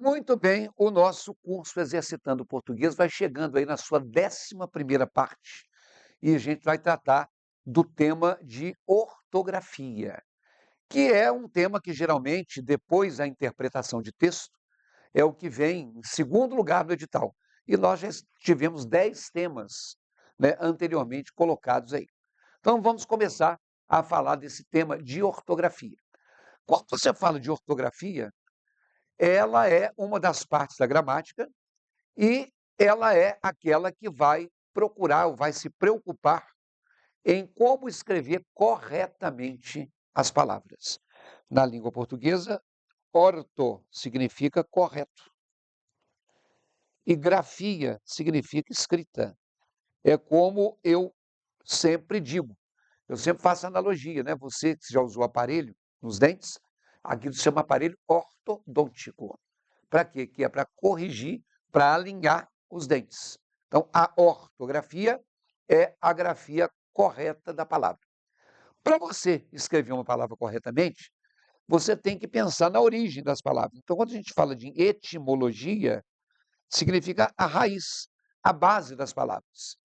Muito bem, o nosso curso Exercitando o Português vai chegando aí na sua 11ª parte e a gente vai tratar do tema de ortografia, que é um tema que geralmente, depois da interpretação de texto, é o que vem em segundo lugar no edital. E nós já tivemos 10 temas, né, anteriormente colocados aí. Então vamos começar a falar desse tema de ortografia. Quando você fala de ortografia, ela é uma das partes da gramática e ela é aquela que vai procurar ou vai se preocupar em como escrever corretamente as palavras. Na língua portuguesa, orto significa correto e grafia significa escrita. É como eu sempre digo, eu sempre faço analogia, né? Você que já usou aparelho nos dentes, aquilo se chama aparelho ortodôntico. Para quê? Que é para corrigir, para alinhar os dentes. Então, a ortografia é a grafia correta da palavra. Para você escrever uma palavra corretamente, você tem que pensar na origem das palavras. Então, quando a gente fala de etimologia, significa a raiz, a base das palavras.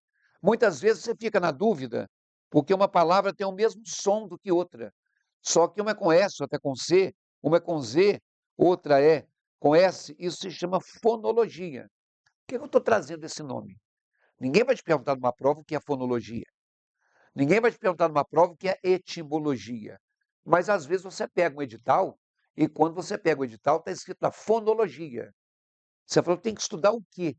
Muitas vezes você fica na dúvida, porque uma palavra tem o mesmo som do que outra. Só que uma é com S, outra é com C, uma é com Z, outra é com S. Isso se chama fonologia. Por que eu estou trazendo esse nome? Ninguém vai te perguntar numa prova o que é fonologia. Ninguém vai te perguntar numa prova o que é etimologia. Mas às vezes você pega um edital e quando você pega o edital está escrito lá fonologia. Você falou, tem que estudar o quê?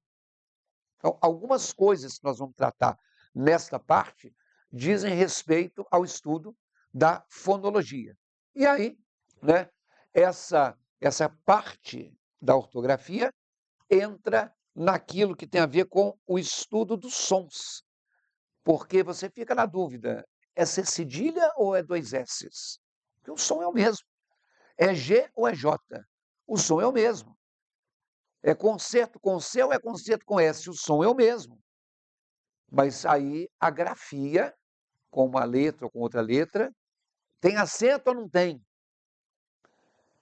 Então, algumas coisas que nós vamos tratar nesta parte dizem respeito ao estudo da fonologia. E aí, né, essa parte da ortografia entra naquilo que tem a ver com o estudo dos sons, porque você fica na dúvida, é C cedilha ou é dois S's? Porque o som é o mesmo. É G ou é J? O som é o mesmo. É concerto com C ou é concerto com S? O som é o mesmo. Mas aí a grafia, com uma letra ou com outra letra, tem acento ou não tem?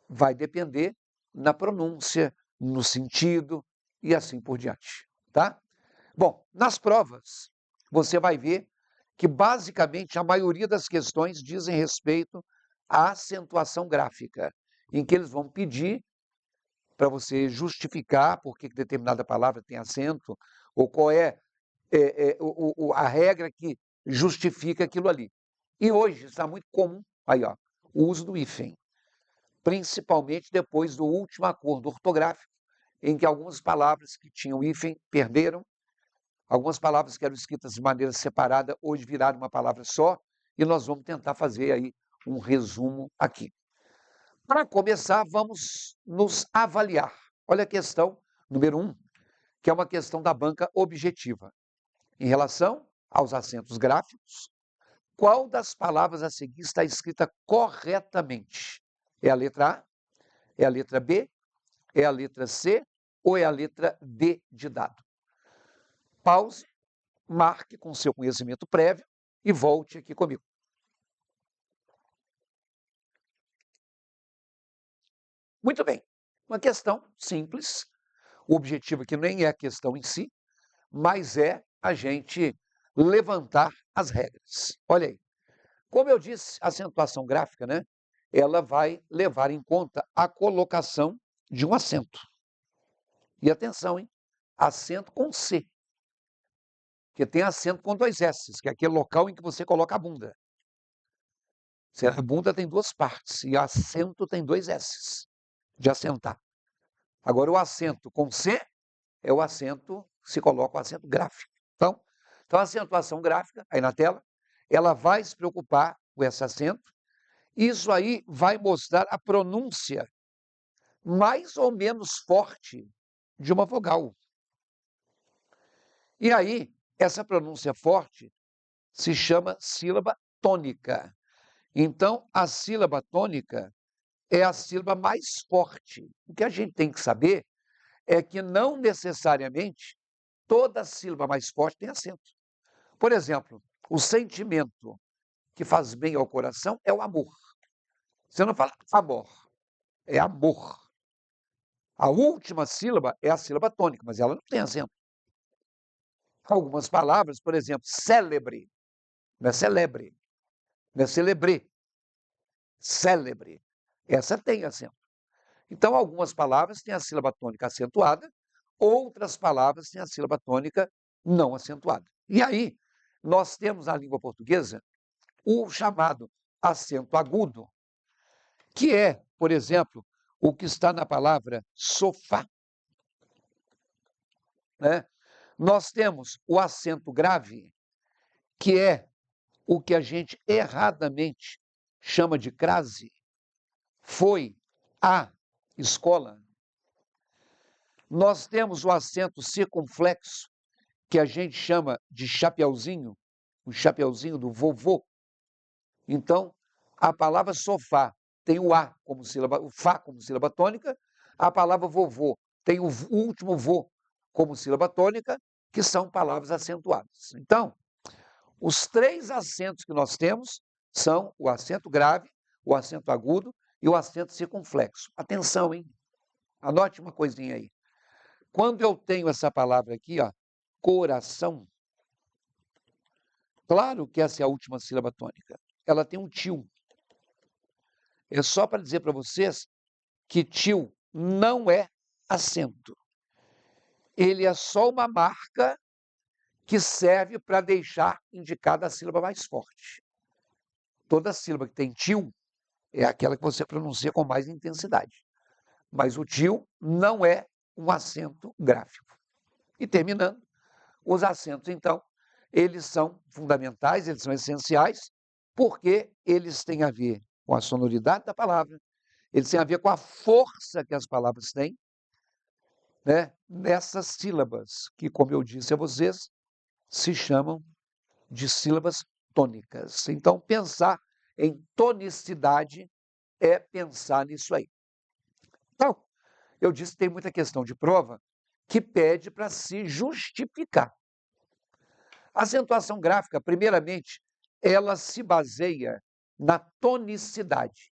Vai depender na pronúncia, no sentido e assim por diante, tá? Bom, nas provas, você vai ver que basicamente a maioria das questões dizem respeito à acentuação gráfica, em que eles vão pedir para você justificar por que determinada palavra tem acento, ou qual é a regra que justifica aquilo ali. E hoje está muito comum aí, ó, o uso do hífen, principalmente depois do último acordo ortográfico, em que algumas palavras que tinham hífen perderam, algumas palavras que eram escritas de maneira separada hoje viraram uma palavra só, e nós vamos tentar fazer aí um resumo aqui. Para começar, vamos nos avaliar. Olha a questão número 1, que é uma questão da banca objetiva. Em relação aos acentos gráficos, qual das palavras a seguir está escrita corretamente? É a letra A? É a letra B? É a letra C? Ou é a letra D de dado? Pause, marque com seu conhecimento prévio e volte aqui comigo. Muito bem, uma questão simples. O objetivo aqui nem é a questão em si, mas é a gente levantar as regras. Olha aí. Como eu disse, a acentuação gráfica, né, ela vai levar em conta a colocação de um acento. E atenção, hein? Acento com C, que tem acento com dois S's, que é aquele local em que você coloca a bunda. A bunda tem duas partes e acento tem dois S's, de assentar. Agora, o acento com C é o acento, se coloca o acento gráfico. Então a acentuação gráfica, aí na tela, ela vai se preocupar com esse acento. Isso aí vai mostrar a pronúncia mais ou menos forte de uma vogal. E aí, essa pronúncia forte se chama sílaba tônica. Então, a sílaba tônica é a sílaba mais forte. O que a gente tem que saber é que não necessariamente toda sílaba mais forte tem acento. Por exemplo, o sentimento que faz bem ao coração é o amor. Você não fala amor, é amor. A última sílaba é a sílaba tônica, mas ela não tem acento. Algumas palavras, por exemplo, célebre, não é celebre, não é celebre, célebre. Essa tem acento. Então, algumas palavras têm a sílaba tônica acentuada, outras palavras têm a sílaba tônica não acentuada. E aí, nós temos na língua portuguesa o chamado acento agudo, que é, por exemplo, o que está na palavra sofá, né? Nós temos o acento grave, que é o que a gente erradamente chama de crase. Foi a escola. Nós temos o acento circunflexo, que a gente chama de chapeuzinho, o chapeuzinho do vovô. Então, a palavra sofá tem o A como sílaba, o Fá como sílaba tônica, a palavra vovô tem o último vô como sílaba tônica, que são palavras acentuadas. Então, os três acentos que nós temos são o acento grave, o acento agudo e o acento circunflexo. Atenção, hein? Anote uma coisinha aí. Quando eu tenho essa palavra aqui, ó, coração, claro que essa é a última sílaba tônica. Ela tem um tio. É só para dizer para vocês que tio não é acento. Ele é só uma marca que serve para deixar indicada a sílaba mais forte. Toda sílaba que tem tio é aquela que você pronuncia com mais intensidade. Mas o tio não é um acento gráfico. E terminando, os acentos, então, eles são fundamentais, eles são essenciais, porque eles têm a ver com a sonoridade da palavra, eles têm a ver com a força que as palavras têm, né, nessas sílabas, que, como eu disse a vocês, se chamam de sílabas tônicas. Então, pensar em tonicidade é pensar nisso aí. Então, eu disse que tem muita questão de prova que pede para se justificar. A acentuação gráfica, primeiramente, ela se baseia na tonicidade.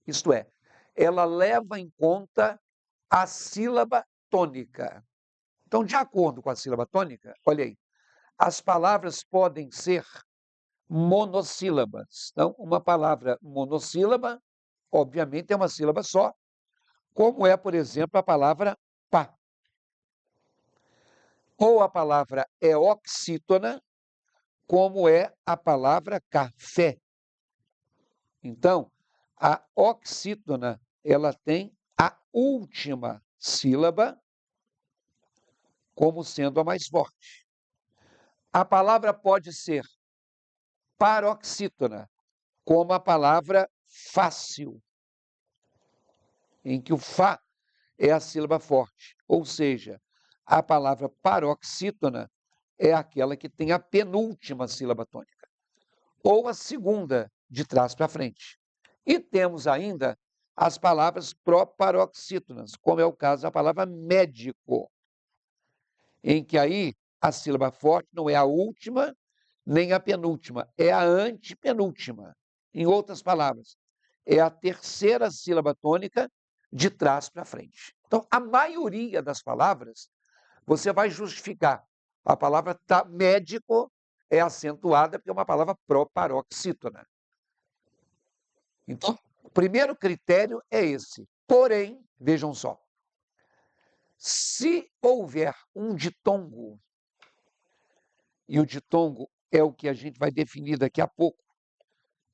Isto é, ela leva em conta a sílaba tônica. Então, de acordo com a sílaba tônica, olha aí, as palavras podem ser monossílabas. Então, uma palavra monossílaba, obviamente, é uma sílaba só, como é, por exemplo, a palavra pá. Ou a palavra é oxítona, como é a palavra café. Então, a oxítona, ela tem a última sílaba como sendo a mais forte. A palavra pode ser paroxítona, como a palavra fácil, em que o fá é a sílaba forte. Ou seja, a palavra paroxítona é aquela que tem a penúltima sílaba tônica, ou a segunda de trás para frente. E temos ainda as palavras proparoxítonas, como é o caso da palavra médico, em que aí a sílaba forte não é a última nem a penúltima, é a antepenúltima. Em outras palavras, é a terceira sílaba tônica de trás para frente. Então, a maioria das palavras, você vai justificar. A palavra médico é acentuada porque é uma palavra proparoxítona. Então, o primeiro critério é esse. Porém, vejam só, se houver um ditongo, e o ditongo é o que a gente vai definir daqui a pouco,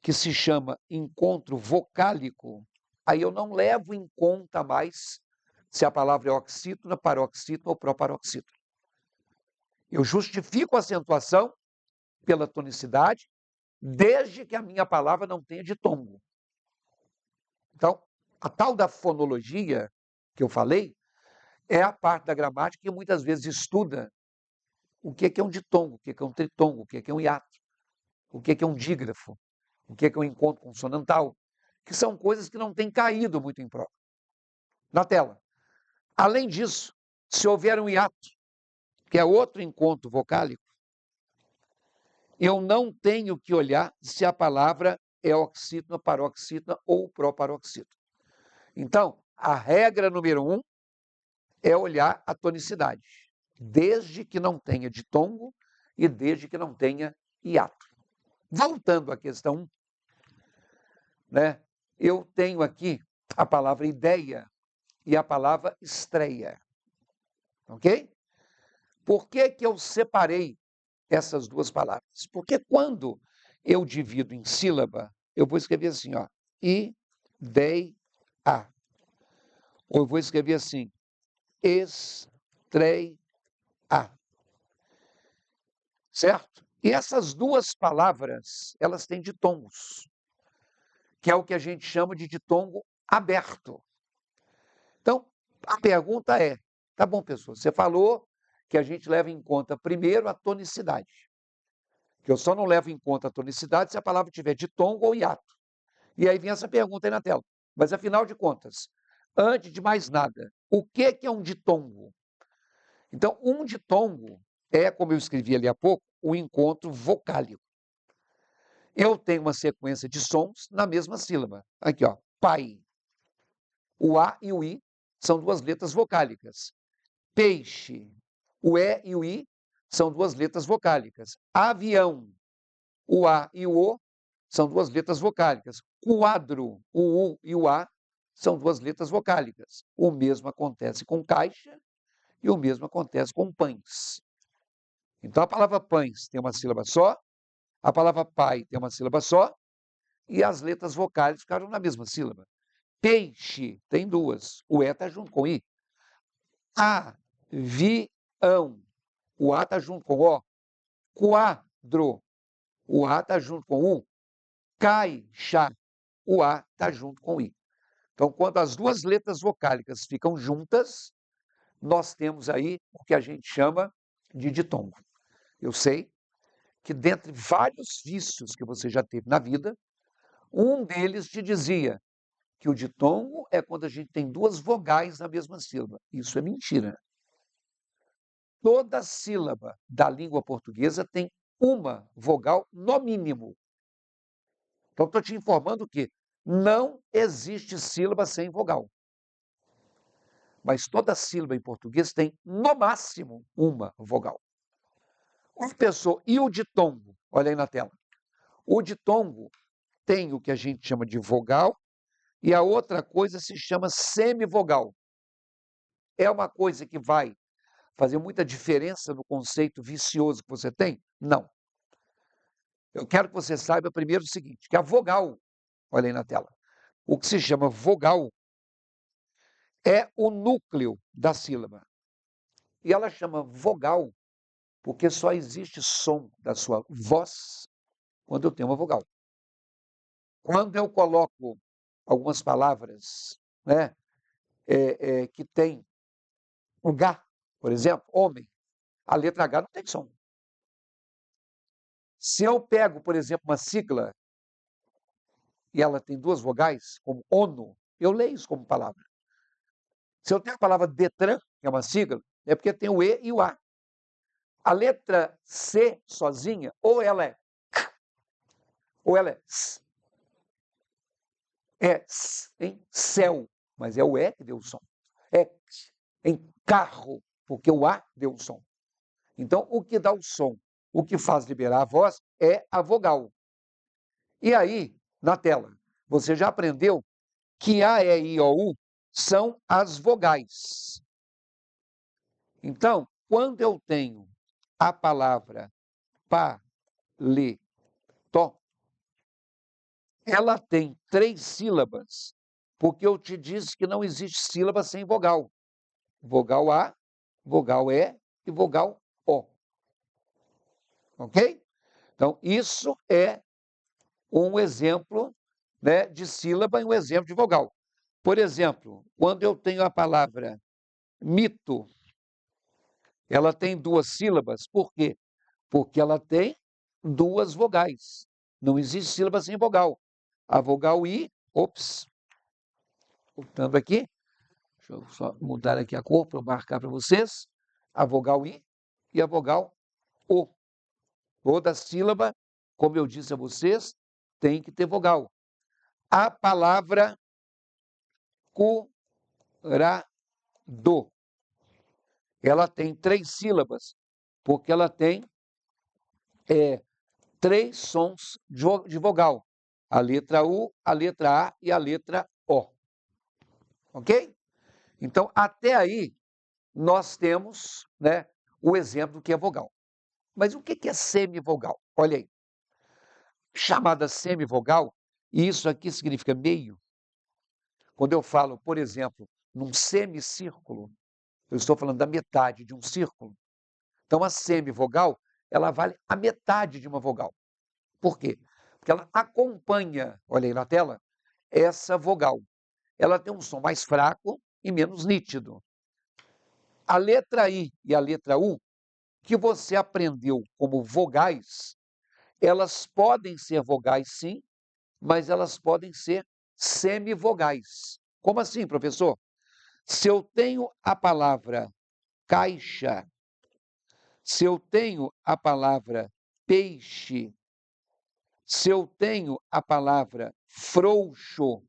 que se chama encontro vocálico, aí eu não levo em conta mais se a palavra é oxítona, paroxítona ou proparoxítona. Eu justifico a acentuação pela tonicidade, desde que a minha palavra não tenha ditongo. Então, a tal da fonologia que eu falei é a parte da gramática que muitas vezes estuda o que é um ditongo, o que é um tritongo, o que é um hiato, o que é um dígrafo, o que é um encontro consonantal, que são coisas que não têm caído muito em prova. Na tela. Além disso, se houver um hiato, que é outro encontro vocálico, eu não tenho que olhar se a palavra é oxítona, paroxítona ou proparoxítona. Então, a regra número 1 é olhar a tonicidade, desde que não tenha ditongo e desde que não tenha hiato. Voltando à questão 1, né, eu tenho aqui a palavra ideia e a palavra estreia. Ok? Por que que eu separei essas duas palavras? Porque quando eu divido em sílaba, eu vou escrever assim, ó, ideia. Ou eu vou escrever assim, estreia. Certo? E essas duas palavras, elas têm ditongos, que é o que a gente chama de ditongo aberto. Então, a pergunta é, tá bom, pessoal, você falou que a gente leva em conta primeiro a tonicidade, que eu só não levo em conta a tonicidade se a palavra tiver ditongo ou hiato. E aí vem essa pergunta aí na tela. Mas, afinal de contas, antes de mais nada, o que é um ditongo? Então, um ditongo é, como eu escrevi ali há pouco, o encontro vocálico. Eu tenho uma sequência de sons na mesma sílaba. Aqui, ó, pai. O A e o I são duas letras vocálicas. Peixe. O E e o I são duas letras vocálicas. Avião. O A e o O são duas letras vocálicas. Quadro. O U e o A são duas letras vocálicas. O mesmo acontece com caixa e o mesmo acontece com pães. Então, a palavra pães tem uma sílaba só, a palavra pai tem uma sílaba só, e as letras vocais ficaram na mesma sílaba. Peixe tem duas, o E está junto com I. Avião, o A está junto com O. Quadro, o A está junto com U. Caixa, o A está junto com I. Então, quando as duas letras vocálicas ficam juntas, nós temos aí o que a gente chama de ditongo. Eu sei que dentre vários vícios que você já teve na vida, um deles te dizia que o ditongo é quando a gente tem duas vogais na mesma sílaba. Isso é mentira. Toda sílaba da língua portuguesa tem uma vogal no mínimo. Então, estou te informando que não existe sílaba sem vogal. Mas toda sílaba em português tem, no máximo, uma vogal. E o ditongo? Olha aí na tela. O ditongo tem o que a gente chama de vogal e a outra coisa se chama semivogal. É uma coisa que vai fazer muita diferença no conceito vicioso que você tem? Não. Eu quero que você saiba primeiro o seguinte, que a vogal, olha aí na tela, o que se chama vogal é o núcleo da sílaba. E ela chama vogal porque só existe som da sua voz quando eu tenho uma vogal. Quando eu coloco algumas palavras, né, que tem um H, por exemplo, homem, a letra H não tem som. Se eu pego, por exemplo, uma sigla e ela tem duas vogais, como ONU, eu leio isso como palavra. Se eu tenho a palavra Detran, que é uma sigla, é porque tem o E e o A. A letra C sozinha, ou ela é K, ou ela é S. É S em céu, mas é o E que deu o som. É K em carro, porque o A deu o som. Então, o que dá o som, o que faz liberar a voz, é a vogal. E aí, na tela, você já aprendeu que A, E, I, O, U são as vogais. Então, quando eu tenho a palavra paletó, ela tem 3 sílabas, porque eu te disse que não existe sílaba sem vogal. Vogal A, vogal E e vogal O. Ok? Então, isso é um exemplo, né, de sílaba e um exemplo de vogal. Por exemplo, quando eu tenho a palavra mito, ela tem 2 sílabas. Por quê? Porque ela tem 2 vogais. Não existe sílaba sem vogal. A vogal I, voltando aqui, deixa eu só mudar aqui a cor para eu marcar para vocês. A vogal I e a vogal O. Toda sílaba, como eu disse a vocês, tem que ter vogal. A palavra curado. ela tem 3 sílabas, porque ela tem 3 sons de vogal. A letra U, a letra A e a letra O. Ok? Então, até aí, nós temos, né, o exemplo do que é vogal. Mas o que é semivogal? Olha aí. Chamada semivogal, e isso aqui significa meio. Quando eu falo, por exemplo, num semicírculo, eu estou falando da metade de um círculo. Então, a semivogal, ela vale a metade de uma vogal. Por quê? Porque ela acompanha, olha aí na tela, essa vogal. Ela tem um som mais fraco e menos nítido. A letra I e a letra U, que você aprendeu como vogais, elas podem ser vogais sim, mas elas podem ser semivogais. Como assim, professor? Se eu tenho a palavra caixa, se eu tenho a palavra peixe, se eu tenho a palavra frouxo,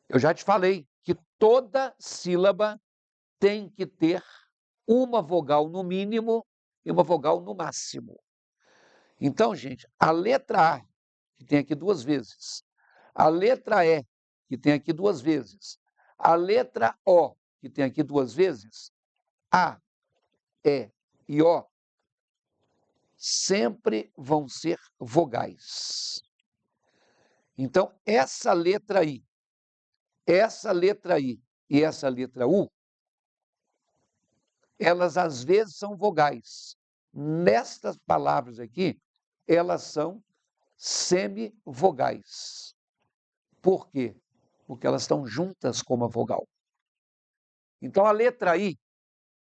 eu já te falei que toda sílaba tem que ter uma vogal no mínimo e uma vogal no máximo. Então, gente, a letra A, que tem aqui 2 vezes, a letra E, que tem aqui 2 vezes, a letra O, que tem aqui 2 vezes, A, E e O, sempre vão ser vogais. Então, essa letra I e essa letra U, elas às vezes são vogais. Nestas palavras aqui, elas são semivogais. Por quê? Porque elas estão juntas com uma vogal. Então, a letra I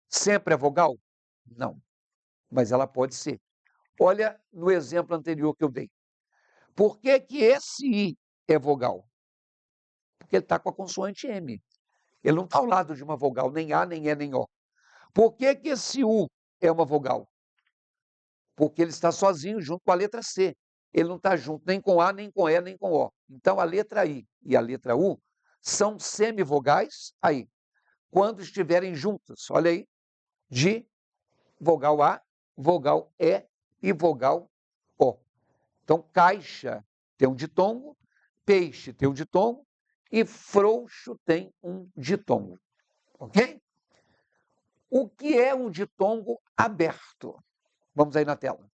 sempre é vogal? Não, mas ela pode ser. Olha no exemplo anterior que eu dei. Por que que esse I é vogal? Porque ele está com a consoante M. Ele não está ao lado de uma vogal, nem A, nem E, nem O. Por que que esse U é uma vogal? Porque ele está sozinho junto com a letra C. Ele não está junto nem com A, nem com E, nem com O. Então, a letra I e a letra U são semivogais aí, quando estiverem juntas. Olha aí, de vogal A, vogal E e vogal O. Então, caixa tem um ditongo, peixe tem um ditongo e frouxo tem um ditongo. Ok? O que é um ditongo aberto? Vamos aí na tela.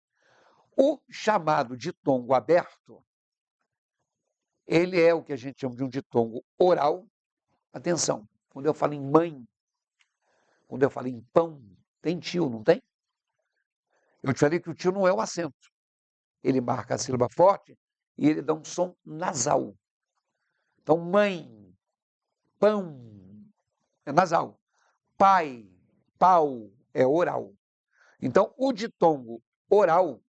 O chamado ditongo aberto, ele é o que a gente chama de um ditongo oral. Atenção, quando eu falo em mãe, quando eu falo em pão, tem tio, não tem? Eu te falei que o tio não é o acento. Ele marca a sílaba forte e ele dá um som nasal. Então, mãe, pão, é nasal. Pai, pau, é oral. Então, o ditongo oral,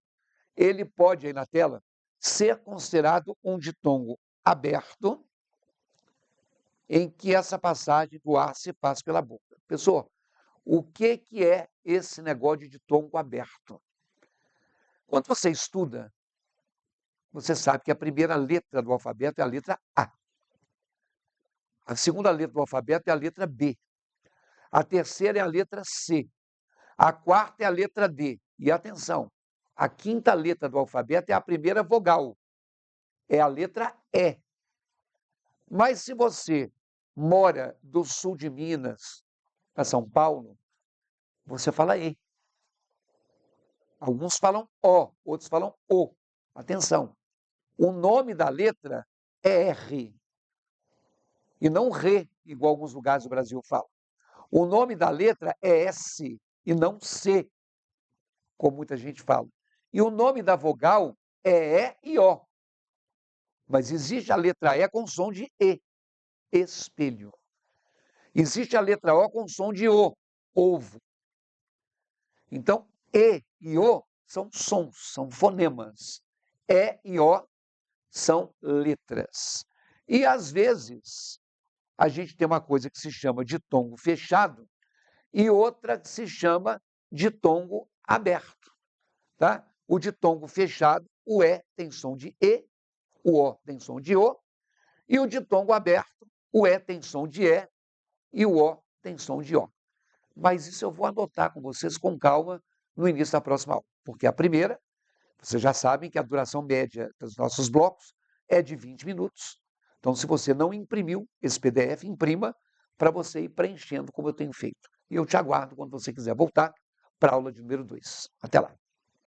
ele pode, aí na tela, ser considerado um ditongo aberto, em que essa passagem do ar se passa pela boca. Pessoal, o que é esse negócio de ditongo aberto? Quando você estuda, você sabe que a primeira letra do alfabeto é a letra A. A segunda letra do alfabeto é a letra B. A terceira é a letra C. A quarta é a letra D. E atenção, a quinta letra do alfabeto é a primeira vogal. É a letra E. Mas se você mora do sul de Minas para São Paulo, você fala E. Alguns falam O, outros falam O. Atenção, o nome da letra é R e não Re, igual alguns lugares do Brasil falam. O nome da letra é S e não C, como muita gente fala. E o nome da vogal é E e O. Mas existe a letra E com som de E, espelho. Existe a letra O com som de O, ovo. Então, E e O são sons, são fonemas. E e O são letras. E, às vezes, a gente tem uma coisa que se chama ditongo fechado e outra que se chama ditongo aberto. Tá? O ditongo fechado, o E tem som de E, o O tem som de O, e o ditongo aberto, o E tem som de E e o O tem som de O. mas isso eu vou anotar com vocês com calma no início da próxima aula, porque a primeira, vocês já sabem que a duração média dos nossos blocos é de 20 minutos. Então, se você não imprimiu esse PDF, imprima para você ir preenchendo como eu tenho feito. E eu te aguardo quando você quiser voltar para a aula de número 2. Até lá!